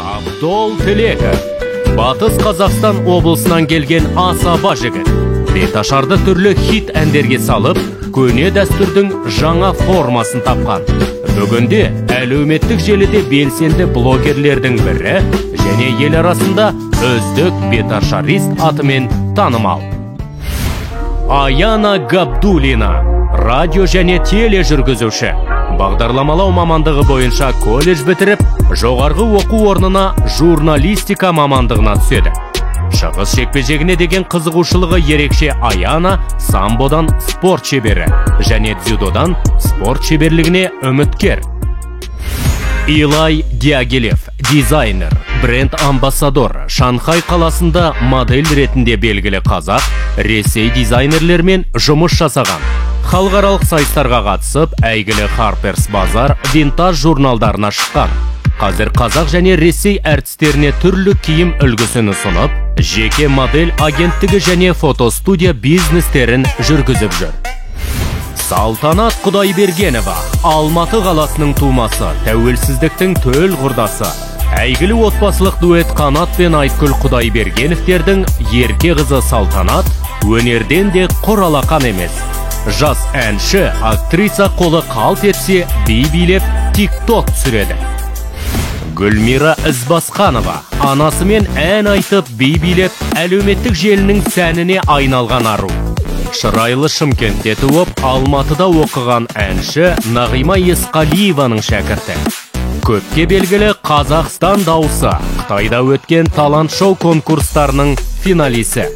Абдол Тілеков, Батыс Қазақстан облысынан келген асаба жігіт. Беташарды түрлі хит әндерге салып, көне дәстүрдің жаңа формасын тапқан. Бүгінде әлеуметтік желіде белсенді блогерлердің бірі және ел арасында үздік беташарист атымен танымал. Аяна Габдуллина, радио және теле жүргізуші. Бағдарламалау мамандығы бойынша колледж бітіріп, жоғарғы оқу орнына журналистика мамандығына түседі. Шығыс жекпе-жегіне деген қызығушылығы ерекше Аяна самбодан спорт шебері және дзюдодан спорт шеберлігіне үміткер. Илай Диагилев, дизайнер, бренд амбассадор, Шанхай қаласында модель ретінде белгілі қазақ, Ресей дизайнерлермен жұмыс жасаған. Халықаралық сайыстарға қатысып, әйгілі Harper's Bazaar винтаж журналдарына шыққан. Қазір қазақ және Ресей әртістеріне түрлі киім үлгісін ұсынып, жеке модель агенттігі және фотостудия бизнестерін жүргізіп жүр. Салтанат Құдайбергенова, Алматы қаласының тумасы, тәуелсіздіктің төл құрдасы. Әйгілі отбасылық дуэт Қанат пен Айткүл Құдайбергеновтердің ерке қызы Салтанат өнерден де құр алақан емес. Жас әнші, актриса қолы қалт етсе, би билеп, тикток түсіреді. Гүлмира Ізбасқанова, анасымен ән айтып, би билеп, әлеуметтік желінің сәніне айналған ару. Шырайлы Шымкентте туып, Алматыда оқыған әнші Нағима Есқалиеваның шәкірті. Көпке белгілі Қазақстан дауысы, Қытайда өткен талант шоу конкурстарының финалисі.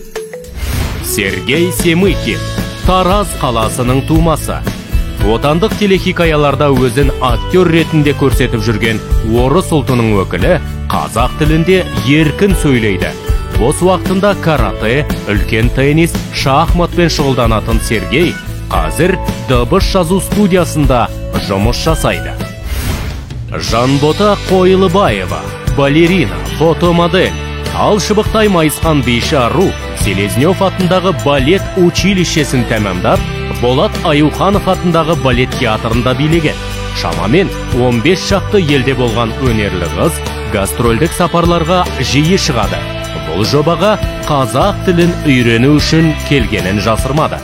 Сергей Семыкин, Тараз қаласының тумасы. Отандық телехикаяларда өзін актер ретінде көрсетіп жүрген орыс ұлтының өкілі қазақ тілінде еркін сөйлейді. Бос уақытында карате, үлкен теннис, шахматпен шұғылданатын Сергей қазір дыбыс жазу студиясында жұмыс жасайды. Жанбота Қойылыбаева, балерина, фотомодель, ал шыбықтай майысқан бейші ару, Селезнев атындағы балет училищесін тәмамдап, Болат Аюханов атындағы балет театрында билеген. Шамамен 15 шақты елде болған өнерлі қыз гастрольдік сапарларға жиі шығады. Бұл жобаға қазақ тілін үйрену үшін келгенін жасырмады.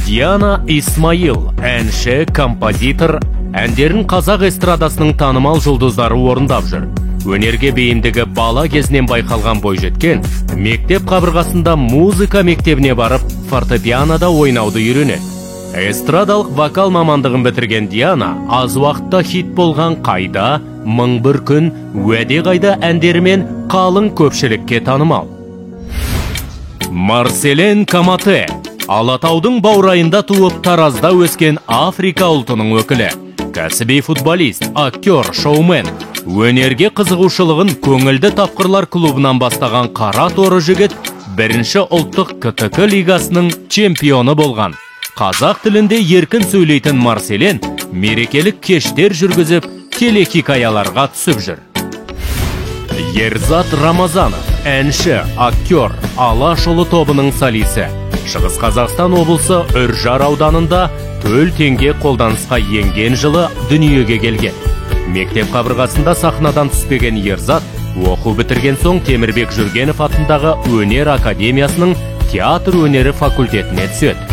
Диана Исмаил, әнші, композитор, әндерін қазақ эстрадасының танымал жұлдыздары орындап жүр. Өнерге бейімдігі бала кезінен байқалған бойжеткен, мектеп қабырғасында музыка мектебіне барып, фортепианода ойнауды үйренеді. Эстрадалық вокал мамандығын бітірген Диана аз уақытта хит болған Қайда, Мың бір күн, Уәде қайда әндерімен қалың көпшілікке танымал. Марселен Камате, Алатаудың баурайында туып Таразда өскен Африка ұлтының өкілі. Кәсіби футболист, актер, шоумен. Өнерге қызығушылығын көңілді тапқырлар клубынан бастаған қара торы жігіт бірінші ұлттық КТК лигасының чемпионы болған. Қазақ тілінде еркін сөйлейтін Марселен мерекелік кештер жүргізіп, телехикаяларға түсіп жүр. Ерзат Рамазанов, әнші, актер, Алашұлы тобының солисі. Шығыс Қазақстан облысы Үржар ауданында төл теңге қолданысқа енген жылы дүниеге келген. Мектеп қабырғасында сахнадан түспеген Ерзат, оқу бітірген соң Темірбек Жүргенов атындағы өнер академиясының театр өнері факультетіне түседі.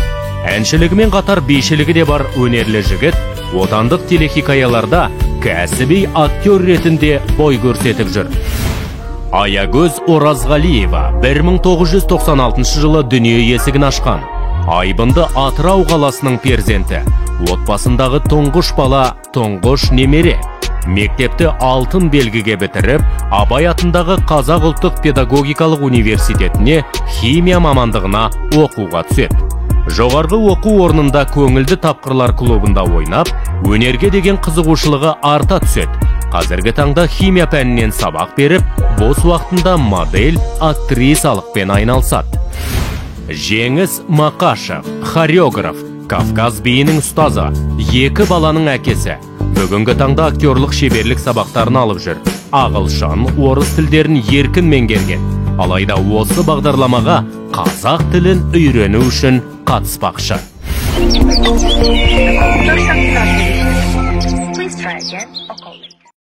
Әншілігімен қатар бишілігі де бар өнерлі жігіт, отандық телехикаяларда кәсіби актер ретінде бой көрсетіп жүр. Аягөз Оразғалиева 1996 жылы дүние есігін ашқан. Айбынды Атырау қаласының перзенті. Отбасындағы тұңғыш бала, тұңғыш немере. Мектепті алтын белгіге бітіріп, Абай атындағы Қазақ ұлттық педагогикалық университетіне химия мамандығына оқуға түседі. Жоғарғы оқу орнында көңілді тапқырлар клубында ойнап, өнерге деген қызығушылығы арта түседі. Қазіргі таңда химия пәнінен сабақ беріп, бос уақытында модель, актрисалықпен айналысады. Жеңіс Мақашев, хореограф, Кавказ биінің ұстазы, 2 баланың әкесі. Бүгінгі таңда актерлық шеберлік сабақтарын алып жүр. Ағылшын, орыс тілдерін еркін меңгерген. Алайда осы бағдарламаға қазақ тілін үйрену үшін қатыспақшы. Please try again.